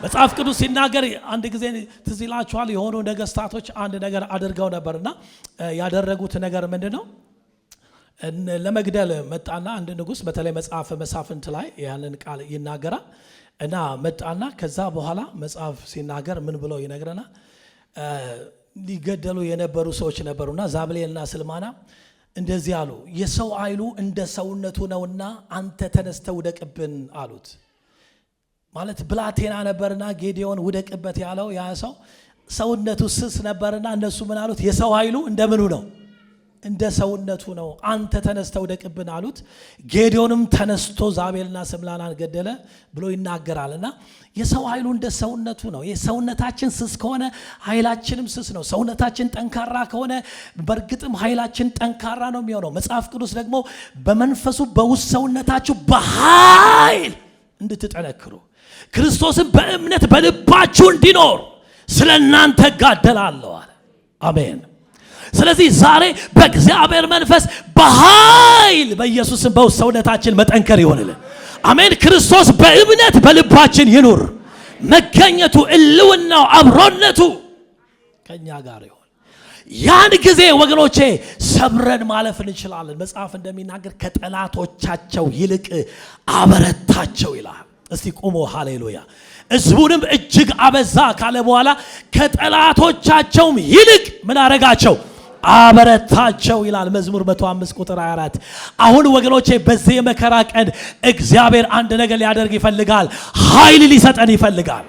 መጽሐፍ ቅዱስ ሲናገር አንድ ጊዜ ትዝ ይላችኋል፣ የሆኑ ነገስታቶች አንድ ነገር አድርገው ነበርና ያደረጉት ነገር ምንድነው? ለመግደል መጣና አንድ ንጉስ፣ በተለይ መጽሐፈ መሳፍንት ላይ ያንን ቃል ይናገራል እና መጣና ከዛ በኋላ መጽሐፍ ሲናገር ምን ብሎ ይነግረናል? ሊገደሉ የነበሩ ሰዎች ነበሩና ዛብሌልና ስልማና እንደዚህ አሉ፣ የሰው ኃይሉ እንደ ሰውነቱ ነውና አንተ ተነስተህ ውደቅብን አሉት። ማለት ብላቴና ነበርና ጌዲዮን ውደቅበት ያለው ያ ሰው ሰውነቱ ስስ ነበርና እነሱ ምን አሉት? የሰው ኃይሉ እንደምኑ ነው? እንደ ሰውነቱ ነው፣ አንተ ተነስተህ ውደቅብን አሉት። ጌዲዮንም ተነስቶ ዛቤልና ስልማናን ገደለ ብሎ ይናገራልና የሰው ኃይሉ እንደ ሰውነቱ ነው። የሰውነታችን ስስ ከሆነ ኃይላችንም ስስ ነው። ሰውነታችን ጠንካራ ከሆነ በእርግጥም ኃይላችን ጠንካራ ነው የሚሆነው። መጽሐፍ ቅዱስ ደግሞ በመንፈሱ በውስጥ ሰውነታችሁ በኃይል እንድትጠነክሩ ክርስቶስን በእምነት በልባችሁ እንዲኖር ስለ እናንተ እጋደላለሁ አለ። አሜን። ስለዚህ ዛሬ በእግዚአብሔር መንፈስ በኃይል በኢየሱስም በውስጥ ሰውነታችን መጠንከር ይሆንልን። አሜን። ክርስቶስ በእምነት በልባችን ይኑር። መገኘቱ፣ እልውናው፣ አብሮነቱ ከኛ ጋር ይሁን። ያን ጊዜ ወገኖቼ ሰብረን ማለፍ እንችላለን። መጽሐፍ እንደሚናገር ከጠላቶቻቸው ይልቅ አበረታቸው ይላል። እስቲ ቁሙ። ሃሌሉያ። ሕዝቡንም እጅግ አበዛ ካለ በኋላ ከጠላቶቻቸውም ይልቅ ምን አረጋቸው? አበረታቸው ይላል። መዝሙር 105 ቁጥር 24። አሁን ወገኖቼ በዚህ የመከራ ቀን እግዚአብሔር አንድ ነገር ሊያደርግ ይፈልጋል። ኃይል ሊሰጠን ይፈልጋል።